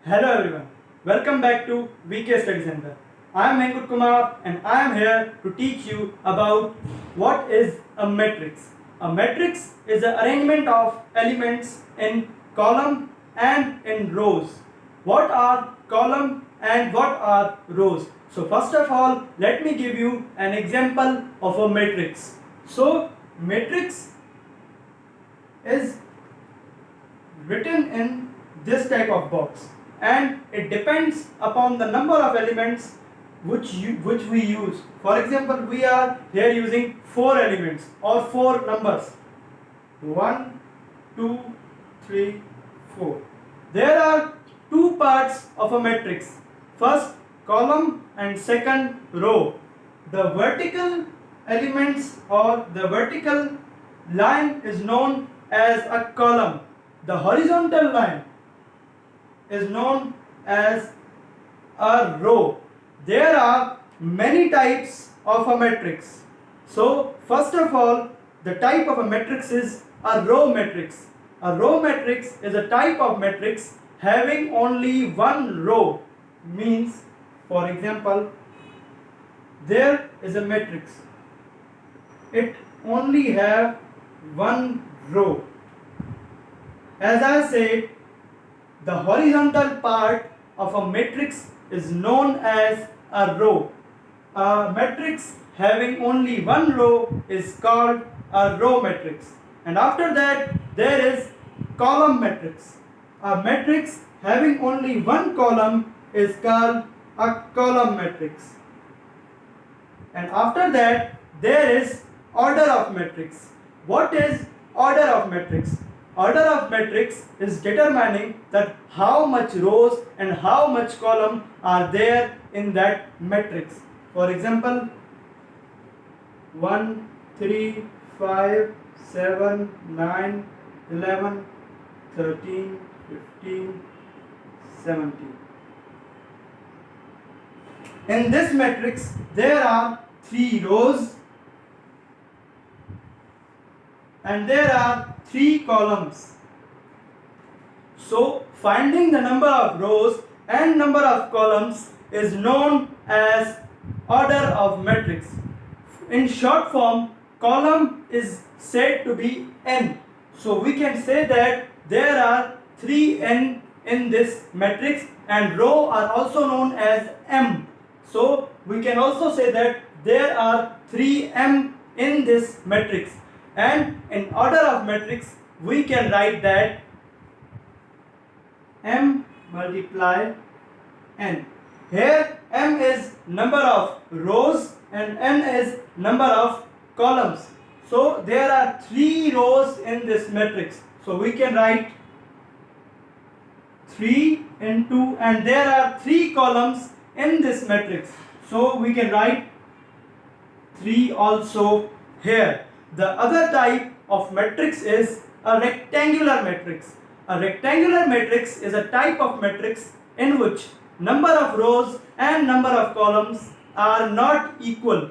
Hello everyone, welcome back to VK Study Center. I am Vainkut Kumar and I am here to teach you about what is a matrix. A matrix is the arrangement of elements in column and in rows. What are column and what are rows? So first of all, let me give you an example of a matrix. So matrix is written in this type of box and it depends upon the number of elements which we use. For example, we are here using 4 elements or 4 numbers 1, 2, 3, 4. There are 2 parts of a matrix, first column and second row. The vertical elements or the vertical line is known as a column. The horizontal line is known as a row. There are many types of a matrix. So first of all, the type of a matrix is a row matrix. A row matrix is a type of matrix having only one row. Means, for example, there is a matrix. It only have one row. As I said, the horizontal part of a matrix is known as a row. A matrix having only one row is called a row matrix. And after that, there is column matrix. A matrix having only one column is called a column matrix. And after that, there is order of matrix. What is order of matrix? Order of matrix is determining that how much rows and how much column are there in that matrix. For example, 1, 3, 5, 7, 9, 11, 13, 15, 17. In this matrix, there are 3 rows and there are 3 columns. So finding the number of rows and number of columns is known as order of matrix. In short form, column is said to be n. So we can say that there are 3n in this matrix and row are also known as m. So we can also say that there are 3m in this matrix. And in order of matrix, we can write that m multiply n. Here m is number of rows and n is number of columns. So there are 3 rows in this matrix. So we can write 3 into, and there are 3 columns in this matrix. So we can write 3 also here. The other type of matrix is a rectangular matrix. A rectangular matrix is a type of matrix in which number of rows and number of columns are not equal.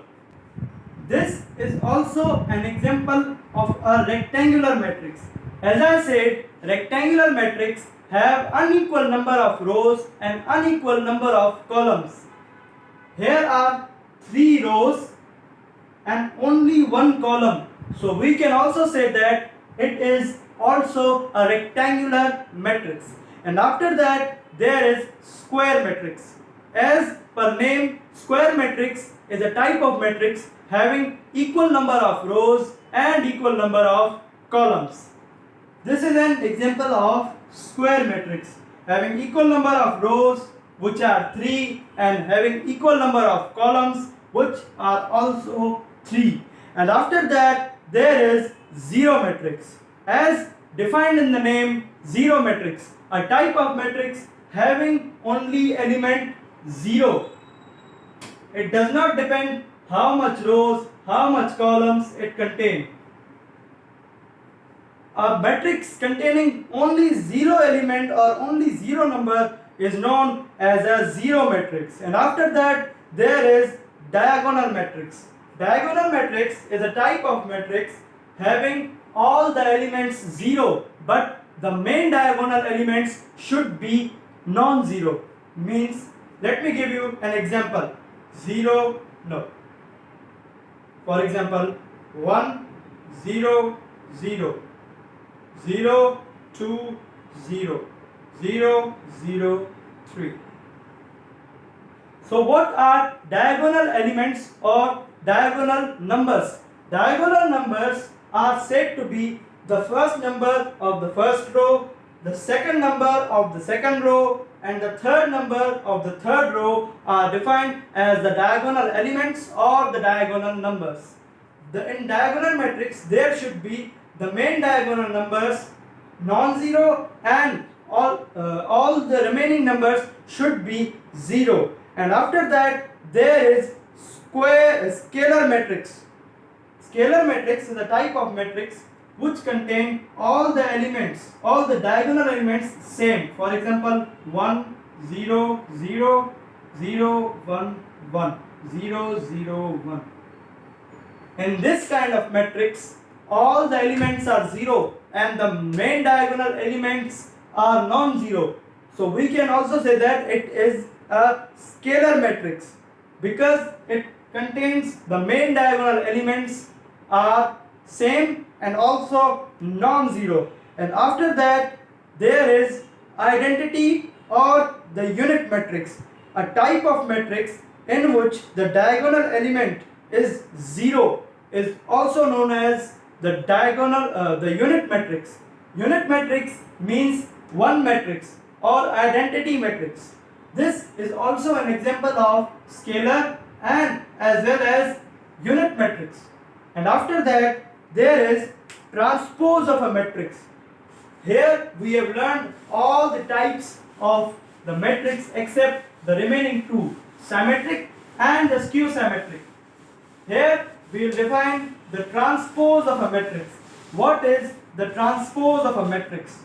This is also an example of a rectangular matrix. As I said, rectangular matrix have unequal number of rows and unequal number of columns. Here are 3 rows and only 1 column. So we can also say that it is also a rectangular matrix. And after that, there is square matrix. As per name, square matrix is a type of matrix having equal number of rows and equal number of columns. This is an example of square matrix having equal number of rows, which are 3, and having equal number of columns, which are also 3. And after that, there is zero matrix. As defined in the name, zero matrix, a type of matrix having only element 0. It does not depend how much rows, how much columns it contains. A matrix containing only 0 element or only 0 number is known as a zero matrix. And after that, there is diagonal matrix. Diagonal matrix is a type of matrix having all the elements 0, but the main diagonal elements should be non-zero. Means, let me give you an example. 0, no. For example, 1, 0, 0, 0, 2, 0, 0, 0, 3. So what are diagonal elements or diagonal numbers? Diagonal numbers are said to be the first number of the first row, the second number of the second row, and the third number of the third row are defined as the diagonal elements or the diagonal numbers. In diagonal matrix, there should be the main diagonal numbers non-zero, and all the remaining numbers should be 0. And after that, there is scalar matrix. Scalar matrix is a type of matrix which contain all the elements, all the diagonal elements same. For example, 1, 0, 0, 0, 1, 1, 0, 0, 1. In this kind of matrix, all the elements are 0 and the main diagonal elements are non-zero. So we can also say that it is a scalar matrix because it contains the main diagonal elements are same and also non-zero. And after that, there is identity or the unit matrix, a type of matrix in which the diagonal element is 0, is also known as the unit matrix. Unit matrix means one matrix or identity matrix. This is also an example of scalar and as well as unit matrix. And after that, there is transpose of a matrix. Here we have learned all the types of the matrix except the remaining two, symmetric and the skew symmetric. Here we will define the transpose of a matrix. What is the transpose of a matrix?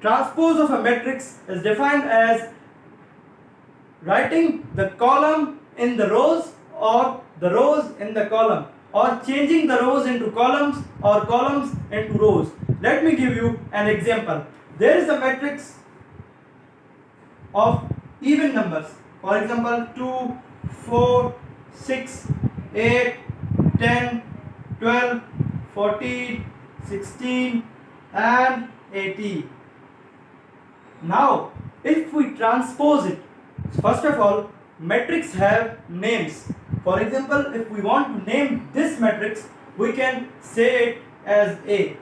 Transpose of a matrix is defined as writing the column in the rows or the rows in the column, or changing the rows into columns or columns into rows. Let me give you an example. There is a matrix of even numbers. For example, 2, 4, 6, 8, 10, 12, 14, 16 and 18. Now, if we transpose it, first of all, matrix have names. For example, if we want to name this matrix, we can say it as A.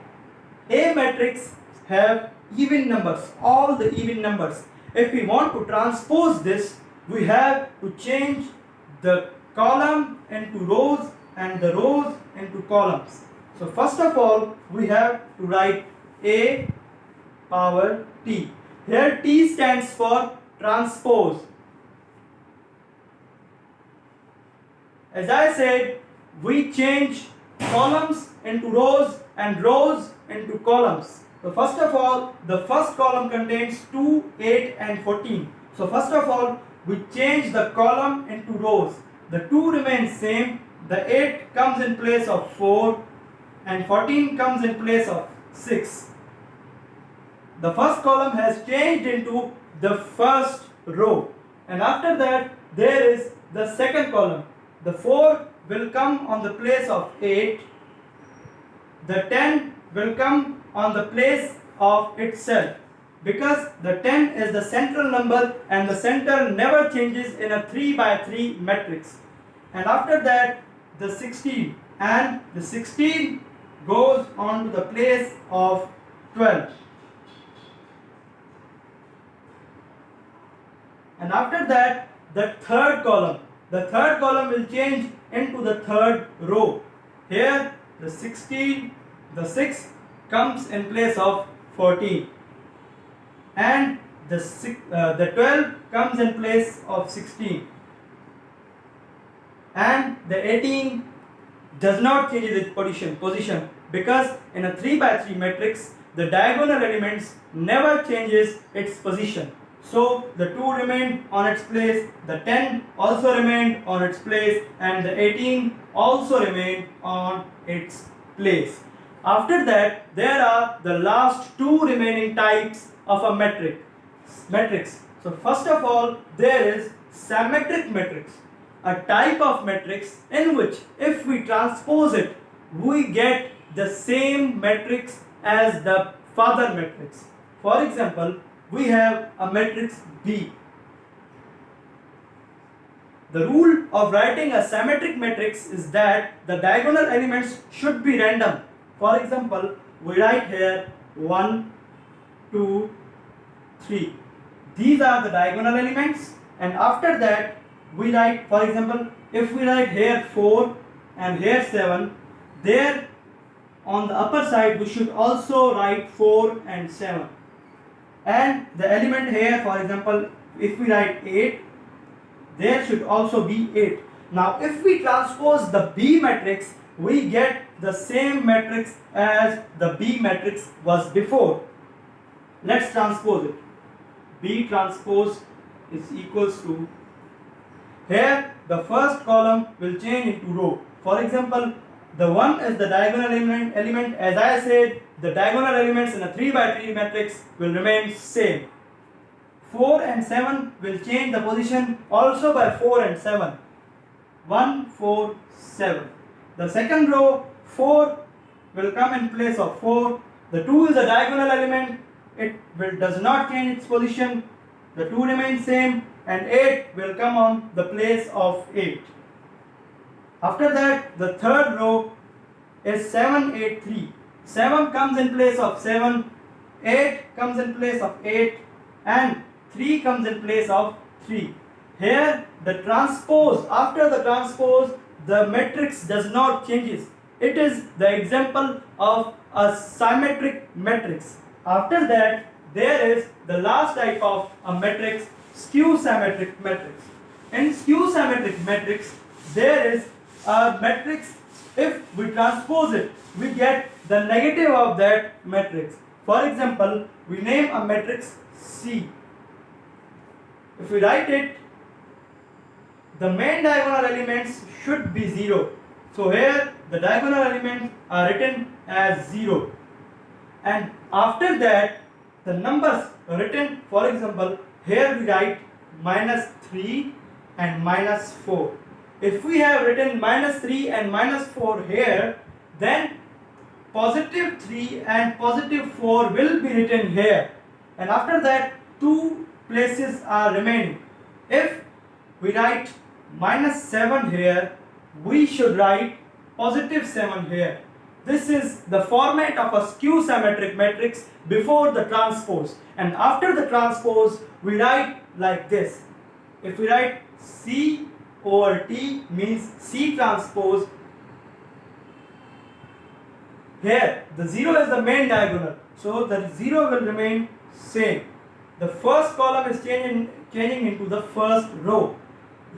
A matrix have even numbers, all the even numbers. If we want to transpose this, we have to change the column into rows and the rows into columns. So first of all, we have to write A power T. Here T stands for transpose. As I said, we change columns into rows and rows into columns. So first of all, the first column contains 2, 8 and 14. So first of all, we change the column into rows. The 2 remains same, the 8 comes in place of 4 and 14 comes in place of 6. The first column has changed into the first row, and after that there is the second column. The 4 will come on the place of 8, the 10 will come on the place of itself, because the 10 is the central number and the center never changes in a 3 by 3 matrix. And after that the 16, and the 16 goes on to the place of 12. And after that, the third column will change into the third row. Here the 16, the 6 comes in place of 14, and the 12 comes in place of 16, and the 18 does not change its position, because in a 3 by 3 matrix the diagonal elements never changes its position. So the 2 remained on its place, the 10 also remained on its place, and the 18 also remained on its place. After that, there are the last 2 remaining types of a matrix. matrix. So first of all, there is symmetric matrix, a type of matrix in which if we transpose it, we get the same matrix as the father matrix. For example, we have a matrix B. The rule of writing a symmetric matrix is that the diagonal elements should be random. For example, we write here 1, 2, 3. These are the diagonal elements, and after that we write, for example, if we write here 4 and here 7, there on the upper side we should also write 4 and 7. And the element here, for example, if we write 8, there should also be 8. Now if we transpose the B matrix, we get the same matrix as the B matrix was before. Let's transpose it. B transpose is equals to, here the first column will change into row. For example, the 1 is the diagonal element. As I said, the diagonal elements in a 3 by 3 matrix will remain same. 4 and 7 will change the position also by 4 and 7. 1, 4, 7. The second row, 4 will come in place of 4. The 2 is a diagonal element. It does not change its position. The 2 remains same, and 8 will come on the place of 8. After that, the third row is 7, 8, 3. 7 comes in place of 7, 8 comes in place of 8, and 3 comes in place of 3. Here the transpose, after the transpose, the matrix does not changes. It is the example of a symmetric matrix. After that, there is the last type of a matrix, skew symmetric matrix. In skew symmetric matrix, there is a matrix, if we transpose it, we get the negative of that matrix. For example, we name a matrix C. If we write it, the main diagonal elements should be 0. So here the diagonal elements are written as 0. And after that, the numbers are written, for example, here we write -3 and -4. If we have written -3 and -4 here, then +3 and +4 will be written here. And after that, 2 places are remaining. If we write -7 here, we should write +7 here. This is the format of a skew symmetric matrix before the transpose. And after the transpose, we write like this. If we write C over T means C transpose. Here, the 0 is the main diagonal. So the 0 will remain same. The first column is changing into the first row.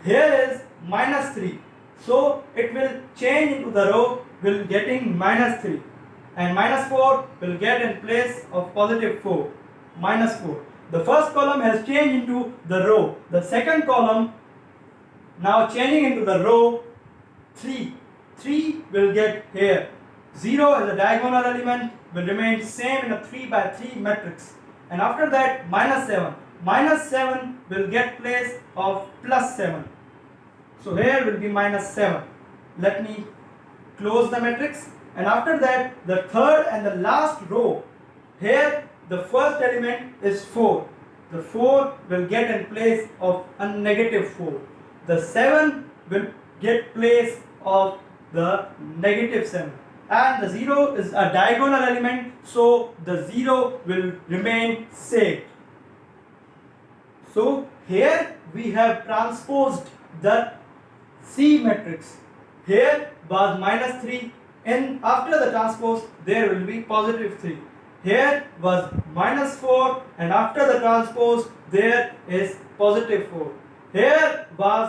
Here is -3. So it will change into the row, will getting -3. And -4 will get in place of +4. -4. The first column has changed into the row. The second column now changing into the row 3. 3 will get here. 0 as a diagonal element will remain same in a 3 by 3 matrix. And after that, -7. -7 will get place of +7. So here will be -7. Let me close the matrix. And after that, the third and the last row, here the first element is 4. The 4 will get in place of a -4. The 7 will get place of the -7. And the 0 is a diagonal element, so the 0 will remain same. So here we have transposed the C matrix. Here was -3, and after the transpose there will be +3. Here was -4, and after the transpose there is +4. Here was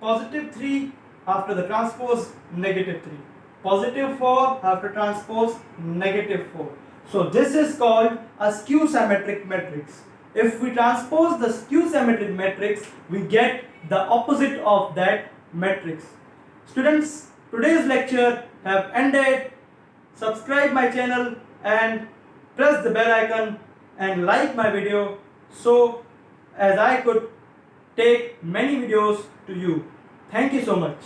+3, after the transpose -3. +4 after transpose -4. So this is called a skew symmetric matrix. If we transpose the skew symmetric matrix, we get the opposite of that matrix. Students, today's lecture have ended. Subscribe my channel and press the bell icon and like my video so as I could take many videos to you. Thank you so much.